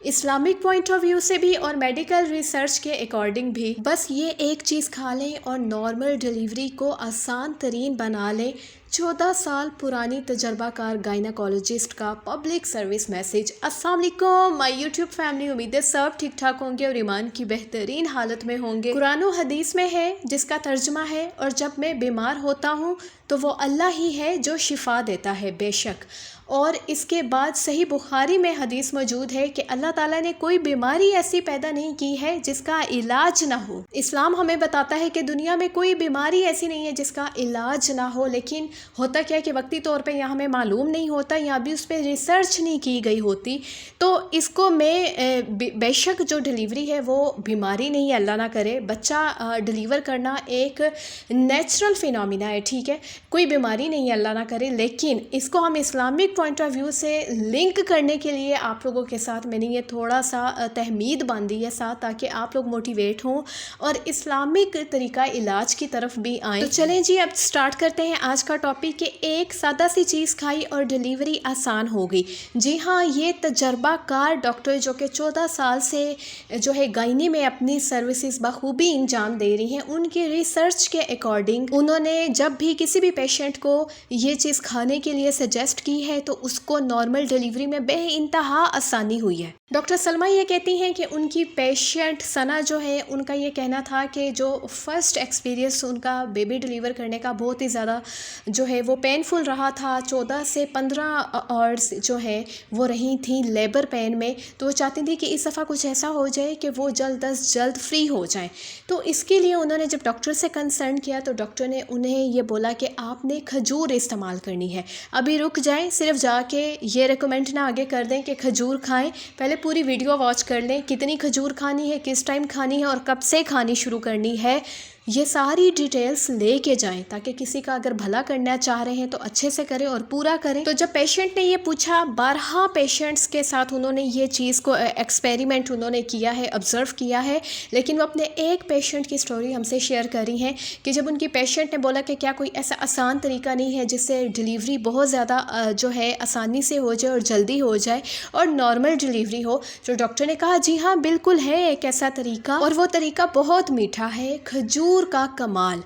Islamic point of view से भी और मेडिकल रिसर्च के अकॉर्डिंग भी बस ये एक चीज़ खा लें और नॉर्मल डिलीवरी को आसान तरीन बना लें। 14 साल पुरानी तजर्बाकार गायनाकोलॉजिस्ट का पब्लिक सर्विस मैसेज। अस्सलाम वालेकुम माय यूट्यूब फैमिली, उम्मीद है सब ठीक ठाक होंगे और ईमान की बेहतरीन हालत में होंगे। कुरान और हदीस में है जिसका तर्जुमा है, और जब मैं बीमार होता हूँ तो वो अल्लाह ही है जो शिफा देता है बेशक। और इसके बाद सही बुखारी में हदीस मौजूद है कि अल्लाह ताला ने कोई बीमारी ऐसी पैदा नहीं की है जिसका इलाज ना हो। इस्लाम हमें बताता है कि दुनिया में कोई बीमारी ऐसी नहीं है जिसका इलाज ना हो, लेकिन होता क्या है कि वक्ती तौर पे यहाँ हमें मालूम नहीं होता या अभी उस पर रिसर्च नहीं की गई होती। तो इसको मैं बेशक जो डिलीवरी है वो बीमारी नहीं है, अल्लाह ना करे। बच्चा डिलीवर करना एक नेचुरल फिनोमिना है, ठीक है, कोई बीमारी नहीं है, अल्लाह ना करे। लेकिन इसको हम इस्लामिक पॉइंट ऑफ व्यू से लिंक करने के लिए आप लोगों के साथ मैंने ये थोड़ा सा तहमीद बांधी है साथ, ताकि आप लोग मोटिवेट हों और इस्लामिक तरीका इलाज की तरफ भी आएँ। तो चलें जी, अब स्टार्ट करते हैं आज का टॉपिक कि एक सादा सी चीज़ खाई और डिलीवरी आसान हो गई। जी हाँ, ये तजर्बाकार डॉक्टर जो कि 14 साल से जो है गायनी में अपनी सर्विसेज बखूबी अंजाम दे रही हैं, उनकी रिसर्च के अकॉर्डिंग उन्होंने जब भी किसी भी पेशेंट को ये चीज़ खाने के लिए सजेस्ट की है तो उसको नॉर्मल डिलीवरी में बेइंतहा आसानी हुई है। डॉक्टर सलमा ये कहती हैं कि उनकी पेशेंट सना जो है, उनका ये कहना था कि जो फर्स्ट एक्सपीरियंस उनका बेबी डिलीवर करने का बहुत ही ज़्यादा जो है वो पेनफुल रहा था। 14 से 15 आवर्स जो है वो रही थी लेबर पेन में। तो वो चाहती थी कि इस दफ़ा कुछ ऐसा हो जाए कि वो जल्द अज जल्द फ्री हो जाए। तो इसके लिए उन्होंने जब डॉक्टर से कंसर्न किया तो डॉक्टर ने उन्हें ये बोला कि आपने खजूर इस्तेमाल करनी है। अभी रुक जाएं, सिर्फ जाके ये रिकमेंड ना आगे कर दें कि खजूर खाएं, पहले पूरी वीडियो वॉच कर लें, कितनी खजूर खानी है, किस टाइम खानी है और कब से खानी शुरू करनी है, ये सारी डिटेल्स लेके जाएं ताकि किसी का अगर भला करना चाह रहे हैं तो अच्छे से करें और पूरा करें। तो जब पेशेंट ने ये पूछा, 12 पेशेंट्स के साथ उन्होंने ये चीज़ को एक्सपेरिमेंट उन्होंने किया है, ऑब्ज़र्व किया है, लेकिन वो अपने एक पेशेंट की स्टोरी हमसे शेयर करी है कि जब उनकी पेशेंट ने बोला कि क्या कोई ऐसा आसान तरीका नहीं है जिससे डिलीवरी बहुत ज़्यादा जो है आसानी से हो जाए और जल्दी हो जाए और नॉर्मल डिलीवरी हो, तो डॉक्टर ने कहा जी हाँ बिल्कुल है एक ऐसा तरीका, और वो तरीका बहुत मीठा है, खजूर का कमाल।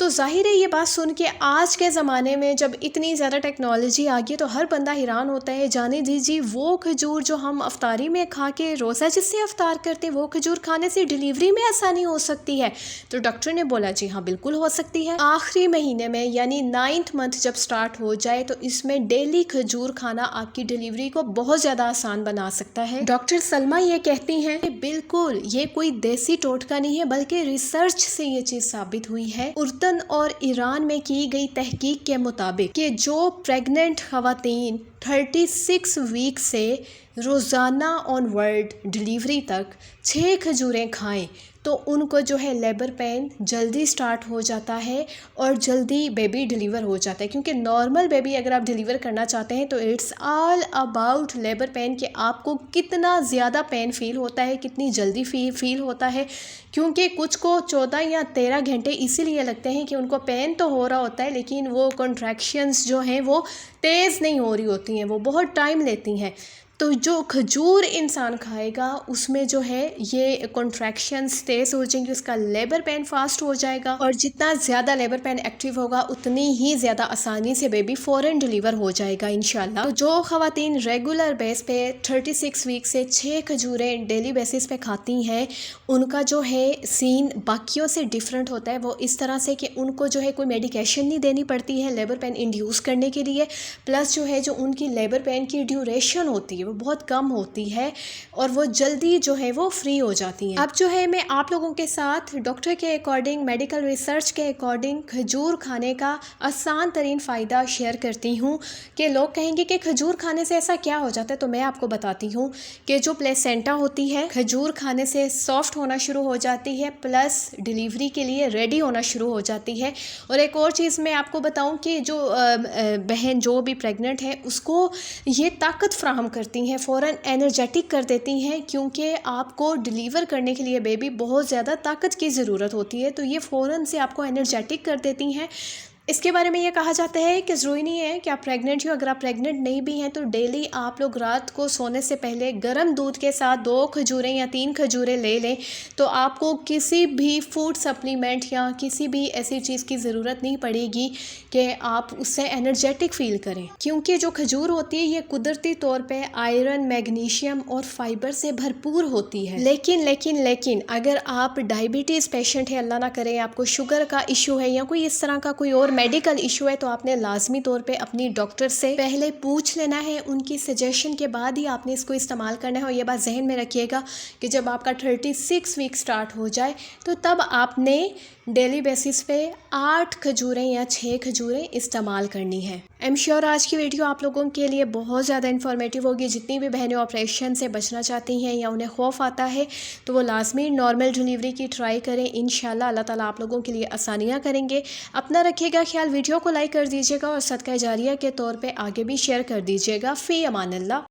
तो जाहिर है ये बात सुन के आज के ज़माने में जब इतनी ज़्यादा टेक्नोलॉजी आ गई तो हर बंदा हैरान होता है। जाने दीजिए वो खजूर जो हम अफ्तारी में खा के रोज़ा जिससे अफ्तार करते हैं, वो खजूर खाने से डिलीवरी में आसानी हो सकती है। तो डॉक्टर ने बोला जी हाँ बिल्कुल हो सकती है। आखिरी महीने में यानी 9th मंथ जब स्टार्ट हो जाए तो इसमें डेली खजूर खाना आपकी डिलीवरी को बहुत ज़्यादा आसान बना सकता है। डॉक्टर सलमा ये कहती हैं कि बिल्कुल ये कोई देसी टोटका नहीं है, बल्कि रिसर्च से ये चीज़ साबित हुई है। उर्दन और ईरान में की गई तहकीक के मुताबिक कि जो प्रेग्नेंट खवातीन 36 वीक से रोज़ाना ऑनवर्ड डिलीवरी तक 6 खजूरें खाएं तो उनको जो है लेबर पेन जल्दी स्टार्ट हो जाता है और जल्दी बेबी डिलीवर हो जाता है। क्योंकि नॉर्मल बेबी अगर आप डिलीवर करना चाहते हैं तो it's all about labour pain, कि आपको कितना ज़्यादा पेन फील होता है, कितनी जल्दी फील होता है। क्योंकि कुछ को 14 या 13 घंटे इसीलिए लगते हैं कि उनको पेन तो हो रहा होता है लेकिन वो कॉन्ट्रैक्शंस जो हैं वो तेज़ नहीं हो रही होती हैं, वो बहुत टाइम लेती हैं। तो जो खजूर इंसान खाएगा उसमें जो है ये कॉन्ट्रैक्शंस तेज़ हो जाएंगी, उसका लेबर पेन फास्ट हो जाएगा, और जितना ज़्यादा लेबर पेन एक्टिव होगा उतनी ही ज़्यादा आसानी से बेबी फ़ौरन डिलीवर हो जाएगा इंशाल्लाह। तो जो ख़वातीन रेगुलर बेस पे 36 वीक से 6 खजूरें डेली बेसिस पे खाती हैं उनका जो है सीन बाकियों से डिफरेंट होता है। वो इस तरह से कि उनको जो है कोई मेडिकेशन नहीं देनी पड़ती है लेबर पेन इंड्यूस करने के लिए, प्लस जो है जो उनकी लेबर पेन की ड्यूरेशन होती है वो बहुत कम होती है और वो जल्दी जो है वो फ्री हो जाती हैं। अब जो है मैं आप लोगों के साथ डॉक्टर के अकॉर्डिंग, मेडिकल रिसर्च के अकॉर्डिंग खजूर खाने का आसान तरीन फ़ायदा शेयर करती हूँ कि लोग कहेंगे कि खजूर खाने से ऐसा क्या हो जाता है। तो मैं आपको बताती हूँ कि जो प्लेसेंटा होती है खजूर खाने से सॉफ्ट होना शुरू हो जाती है, प्लस डिलीवरी के लिए रेडी होना शुरू हो जाती है। और एक और चीज़ मैं आपको बताऊँ कि जो बहन जो भी प्रेग्नेंट है उसको ये ताकत फ्राहम करती हैं, फ़ौरन एनर्जेटिक कर देती हैं, क्योंकि आपको डिलीवर करने के लिए बेबी बहुत ज़्यादा ताकत की ज़रूरत होती है। तो ये फ़ौरन से आपको एनर्जेटिक कर देती हैं। इसके बारे में ये कहा जाता है कि ज़रूरी नहीं है कि आप प्रेग्नेंट हो। अगर आप प्रेग्नेंट नहीं भी हैं तो डेली आप लोग रात को सोने से पहले गर्म दूध के साथ 2 खजूरें या 3 खजूरें ले लें, तो आपको किसी भी फूड सप्लीमेंट या किसी भी ऐसी चीज़ की ज़रूरत नहीं पड़ेगी कि आप उससे एनर्जेटिक फ़ील करें, क्योंकि जो खजूर होती है ये कुदरती तौर पे आयरन, मैग्नीशियम और फाइबर से भरपूर होती है। लेकिन अगर आप डायबिटीज़ पेशेंट है, अल्लाह ना करे आपको शुगर का इशू है या कोई इस तरह का कोई और मेडिकल इशू है, तो आपने लाजमी तौर पे अपनी डॉक्टर से पहले पूछ लेना है। उनकी सजेशन के बाद ही आपने इसको इस्तेमाल करना है। और ये बात जहन में रखिएगा कि जब आपका 36 वीक स्टार्ट हो जाए तो तब आपने डेली बेसिस पे 8 खजूरें या 6 खजूरें इस्तेमाल करनी है। आई एम श्योर आज की वीडियो आप लोगों के लिए बहुत ज़्यादा इन्फॉर्मेटिव होगी। जितनी भी बहनें ऑपरेशन से बचना चाहती हैं या उन्हें खौफ आता है तो वो लाजमी नॉर्मल डिलीवरी की ट्राई करें। इंशाल्लाह अल्लाह ताला आप लोगों के लिए आसानियाँ करेंगे। अपना रखिएगा ख्याल, वीडियो को लाइक कर दीजिएगा और सदका जारिया के तौर पे आगे भी शेयर कर दीजिएगा। फ़ी अमानिल्लाह।